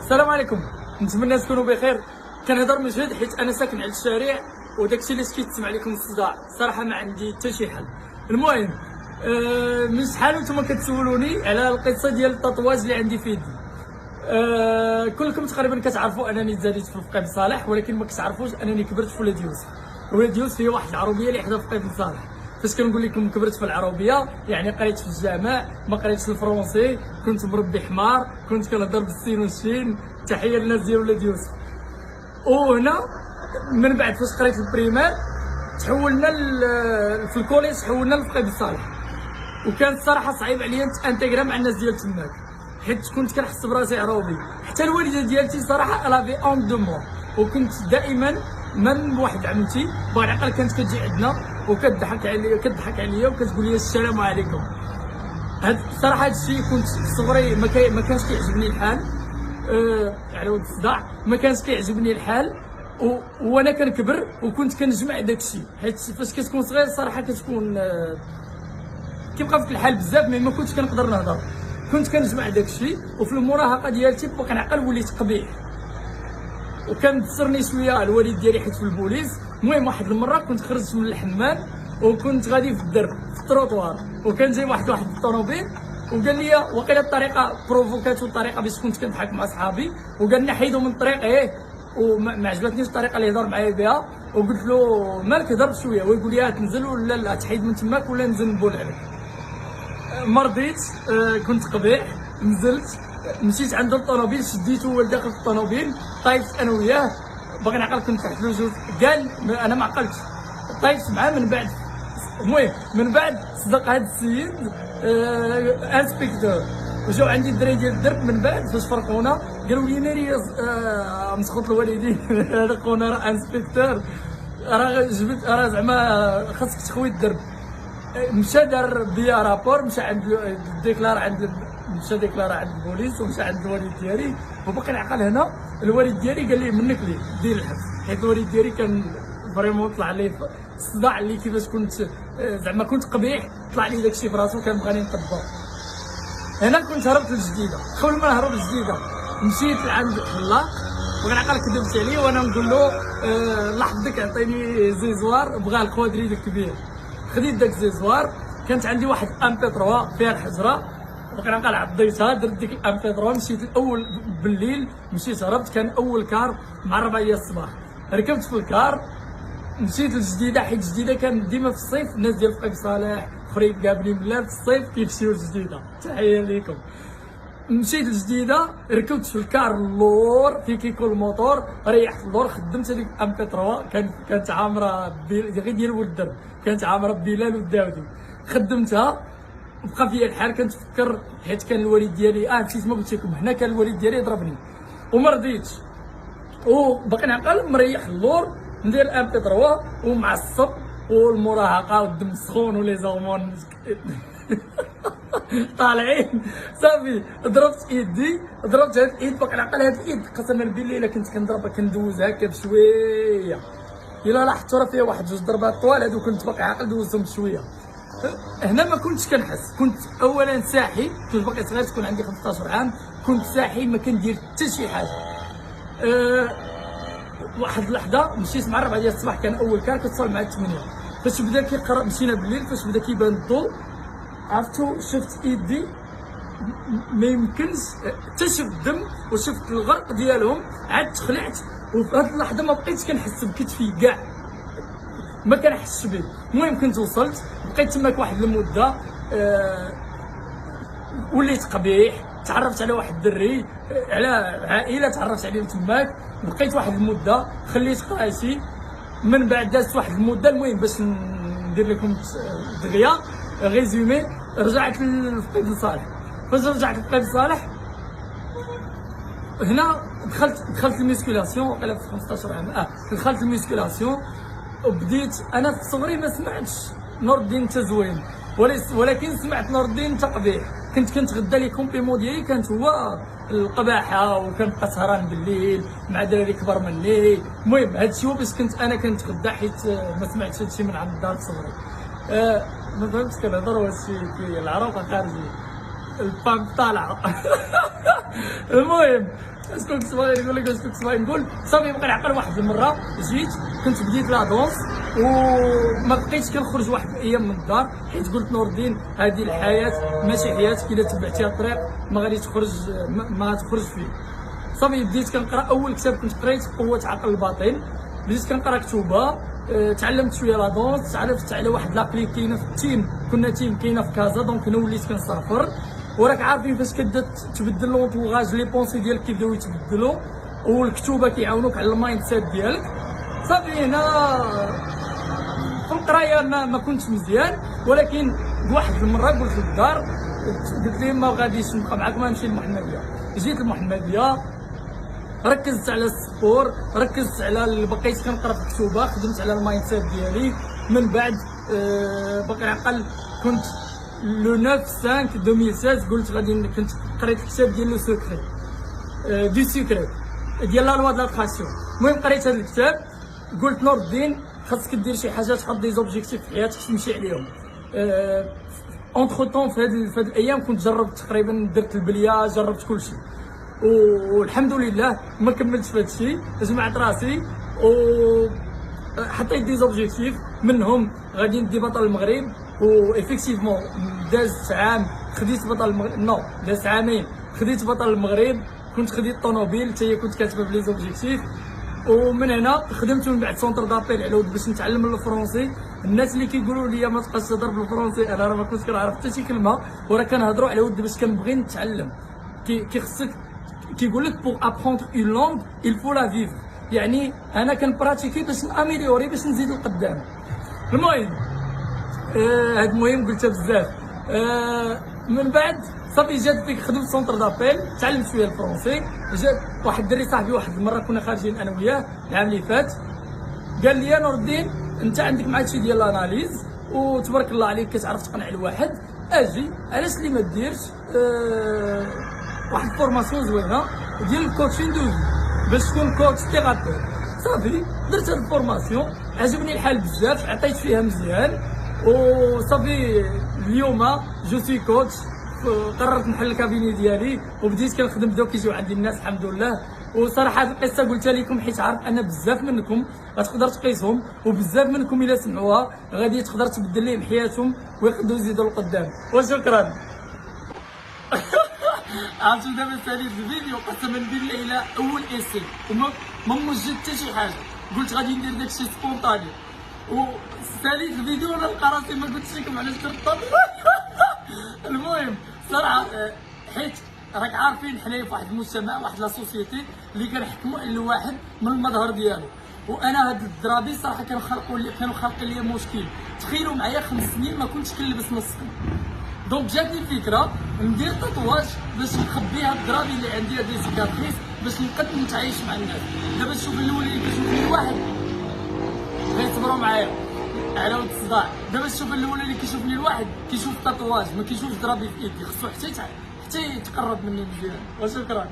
السلام عليكم، نتمنى تكونوا بخير. كنهضر من جد حيت انا ساكن على الشارع وداكشي اللي كيتسمع لكم الصداع، صراحه ما عندي حتى شي حل. المهم من شحال وانتم كتسولوني على القصه ديال التطواج اللي عندي في يدي. كلكم تقريبا كتعرفوا انني تزاديت في فقيه بن صالح، ولكن ما كتعرفوش انني كبرت في ولاد يوسف. ولاد يوسف هي واحد العروبيه اللي حدا فقيه بن صالح. فاش كنقول لكم كبرت في العروبيه يعني قريت في الجامع، ما قريتش الفرونسي، كنت مربي حمار، كنت كنهضر بالسين والشين. تحيه للناس ديال ولاد يوسف. وهنا من بعد فاش قريت البريمير تحولنا في الكوليج، تحولنا لفقيه بن صالح. وكان الصراحه صعيب عليا نتانتيغرا مع الناس ديال تماك، حيت كنت كنحس براسي عروبي. حتى الوالده ديالتي صراحه لافي اون دو موا، وكنت دائما من واحد عمتي باغي عقل كانت كتجي عندنا وكتضحك عليا وكتقول لي السلام عليكم. هاد الصراحه هادشي كنت في صغري ما كانش كيعجبني الحال. على ود الصداع ما كانش كيعجبني الحال. وانا كنكبر وكنت كنجمع داكشي، حيت فاش كتكون صغير صراحه كتكون كيبقى فيك الحال بزاف، ما كنتش كنقدر نهضر. كنت كنجمع داكشي، وفي المراهقه ديالتي باقي نعقل وليت قبيح. وكان تصرني شويه الوالد ديالي حيت في البوليس. المهم واحد المره كنت خرجت من الحمام وكنت غادي في الدرب في التروطوار، وكان جاي واحد الطوموبيل وقال لي وقيله الطريقه بروفوكاتو، الطريقه باش كنت كنضحك مع صحابي، وقال لنا حيدوا من الطريق وما عجبتنيش الطريقه اللي هضر معايا بها. وقلت له مالك هضر شويه، ويقول لي تنزل ولا لا تحيد من تماك ولا ننزل نبول عليك. ما رضيت. كنت قبيح. نزلت مشيت عند الطوموبيل، شديته هو داخل في الطوموبيل، طايفت انا وياه. باغي نعقل كنت تحت له جوج، قال انا ما عقلتش، طايفت معاه. من بعد المهم من بعد صدق هذا السيد انسبكتور، وجاو عندي الدراري ديال الدرب. من بعد فاش فرقونا قالوا لي ناري مسخوط الوالدين هذا خونا راه انسبكتور، راه جبت راه زعما خاصك تخوي الدرب. مشى دار بيا رابور، مشى عند ديكلار مشى ديكلارا عند البوليس، ومشى عند الوالد ديالي. وباقي نعقل هنا الوالد ديالي قال لي منك ليه دير الحبس، حيت الوالد ديالي كان فريمون طلع لي الصداع اللي كيفاش كنت زعما كنت قبيح، طلع لي داكشي في راسو كان بغاني نطبق. هنا كنت هربت للجديده. قبل ما نهرب للجديده مشيت لعند الحلاق، بغا نعقل كذبت عليه وانا نقول له الله يحفظك عطيني زيزوار، بغا الكوادريد الكبير. خديت داك الزيزوار، كانت عندي واحد ام بي 3 فيها الحجره، بغا نعقل عضيتها، درت ديك الام بي 3. مشيت الاول بالليل، مشيت هربت، كان اول كار مع 4 الصباح. ركبت في الكار مشيت للجديده، حيت الجديده كان ديما في الصيف الناس ديال فقيه بن صالح فريق قابلي بالله في الصيف كيمشيو للجديده. تحيه ليكم. مشيت للجديده، ركبت في الكار اللور في كيكون الموتور، ريحت اللور، خدمت هذيك ام بي 3 كانت عامره غير ديال ولد الدرب، كانت عامره بلال والداودي. خدمتها بقى فيا الحال. كنتفكر حيت كان الوالد ديالي نسيت ما قلت لكم، هنا كان الوالد ديالي ضربني وما رضيتش، وباقي نعقل مريح اللور، ندير الام بي 3 ومعصب، والمراهقه والدم السخون ولي زورمون طالعين. صافي ضربت ايدي، ضربت هاد الايد، باقي نعقل هاد الايد قسما بالله الا كنت كنضربها كندوز هكا بشويه. الا لاحظتوا راه فيها واحد جوج ضربات طوال، هادو كنت باقي عاقل دوزتهم بشويه. هنا ما كنتش كنحس، كنت اولا ساحي، كنت باقي صغير، تكون عندي 15 عام، كنت ساحي ما كندير حتى شي حاجه. واحد اللحظه مشيت مع 4 الصباح، كان اول كار كتصل مع 8. فاش بدا كيقرب مشينا بالليل، فاش بدا كيبان الضوء عرفتو شفت ايدي ما يمكنش، حتى شفت الدم وشفت الغرق ديالهم، عاد تخلعت. وفي هاد اللحظه ما بقيتش كنحس بكتفي كاع، ما كنحسش به. المهم كنت وصلت، بقيت تماك واحد المده. وليت قبيح، تعرفت على واحد الدري، على عائله تعرفت عليهم تماك، بقيت واحد المده، خليت قراسي. من بعد دازت واحد المده، المهم باش ندير لكم دغيا ريزومي، رجعت لفقيه بن صالح. فاش رجعت لفقيه بن صالح هنا دخلت الميسكولاسيون، وقيلا في 15 عام دخلت الميسكولاسيون. وبديت انا في صغري ما سمعتش نور الدين انت زوين، ولكن سمعت نور الدين انت قبيح. كنت كنتغدى لي كومبليمون ديالي كانت هو القباحه، وكنبقى سهران بالليل مع دراري كبر مني. المهم هادشي هو باش انا كنتغدى، حيت ما سمعتش هادشي من عند الدار صغري. ما فهمتش كنهضر وهادشي العروقه خارجيه، البام طالعه المهم اسكو كنت باغي نقول لك اسكو كنت باغي نقول صافي. بقى نعقل واحد المره جيت كنت بديت لا دونس وما بقيتش كنخرج واحد الايام من الدار، حيت قلت نور الدين هذه الحياه ماشي حياتك، الا تبعتيها الطريق ما غادي تخرج ما غتخرج فيه. صافي بديت كنقرا اول كتاب كنت قريت قوه عقل الباطن، بديت كنقرا كتوبه، تعلمت شويه لا دونس، تعرفت على واحد لابلي كاينه في التيم، كنا تيم كاينه في كازا، دونك انا وليت كنسافر. وراك عارفين فاش كتبدا تبدل لونطوغاج لي بونسي ديالك كيبداو يتبدلوا، والكتوبه كيعاونوك على المايند سيت ديالك. صافي هنا في القرايه ما كنتش مزيان، ولكن بواحد المره قلت للدار، قلت لهم ما غاديش نبقى معاك، ما نمشي للمحمديه. جيت للمحمديه، ركزت على السبور، ركزت على بقيت كنقرا في الكتوبه، خدمت على المايند سيت ديالي. من بعد باقي عقل كنت لو 9/5/2016 قلت غادي، كنت قريت الكتاب ديال لو سوكري دو سوكري ديال لا لوا د لاتراكسيون. المهم قريت هذا الكتاب، قلت نور الدين خاصك دير شي حاجه، تحط دي زوبجيكتيف في حياتك تمشي عليهم. اونتخ طون في هاد الايام كنت جربت تقريبا، درت البليه، جربت كل شيء، والحمد لله ما كملتش في هذا الشيء. جمعت راسي و حطيت دي زوبجيكتيف، منهم غادي ندي بطل المغرب، و افيكتيفمون داز عام خديت بطل المغرب، نو داز عامين خديت بطل المغرب، كنت خديت طونوبيل حتى هي كنت كاتبه بلي زوبجيكتيف. ومن هنا خدمت من بعد سونتر دابيل على ود باش نتعلم الفرونسي. الناس اللي كيقولوا لي ما تبقاش تهضر بالفرونسي، انا راه ما كنتش كنعرف حتى شي كلمه، وراه كنهضروا على ود باش كنبغي نتعلم. خصك كيقول لك بوغ ابروندر اون لونغ il faut la vivre، يعني انا كنبراتيكي باش ناميليوري باش نزيد لقدام. المهم هاد المهم قلتها بزاف. من بعد صافي جات فيك خدمت سونتر دابيل، تعلمت شويه الفرونسي. جات واحد الدري صاحبي واحد المره كنا خارجين انا وياه العام اللي فات، قال لي يا نور الدين انت عندك مع هادشي ديال الاناليز وتبارك الله عليك كتعرف تقنع الواحد، اجي علاش اللي ما ديرش واحد الفورماسيون زوينه ديال الكوتشين دو باش تكون كوتش ثيرابيوت. صافي درت هاد الفورماسيون، عجبني الحال بزاف، عطيت فيها مزيان، وصافي اليوم جو سوي كوتش. قررت نحل الكابيني ديالي وبديت كنخدم، بداو كيجيو عندي الناس الحمد لله. وصراحه هاد القصه قلتها لكم حيت عارف ان بزاف منكم غتقدر تقيسهم، وبزاف منكم الا سمعوها غادي تقدر تبدل لهم حياتهم ويقدروا يزيدوا لقدام. وشكرا. عرفتوا دابا ساليت الفيديو قسما بالله الى اول اسي وما موجد حتى شي حاجه، قلت غادي ندير داكشي سبونطاني وساليت الفيديو وانا نلقى راسي ما قلتش لكم علاش درت. المهم صراحه حيت راك عارفين حنايا في واحد المجتمع، واحد لا سوسيتي اللي كنحكموا على الواحد من المظهر ديالو، وانا هاد الدرابي صراحه كانوا خالقين لي مشكل. تخيلوا معايا 5 سنين ما كنتش كنلبس نصكم، دونك جاتني الفكره ندير تطواج باش نخبي هاد الدرابي اللي عندي، هاد لي سيكاتريس، باش نقدر نتعايش مع الناس. دابا تشوف الاول اللي كيشوف لي الواحد غيصبروا معايا على ود الصداع، دابا تشوف الاول اللي كيشوف لي الواحد كيشوف تطواج ما كيشوفش درابي في ايدي، خصو حتى يتقرب مني مزيان. وشكرا.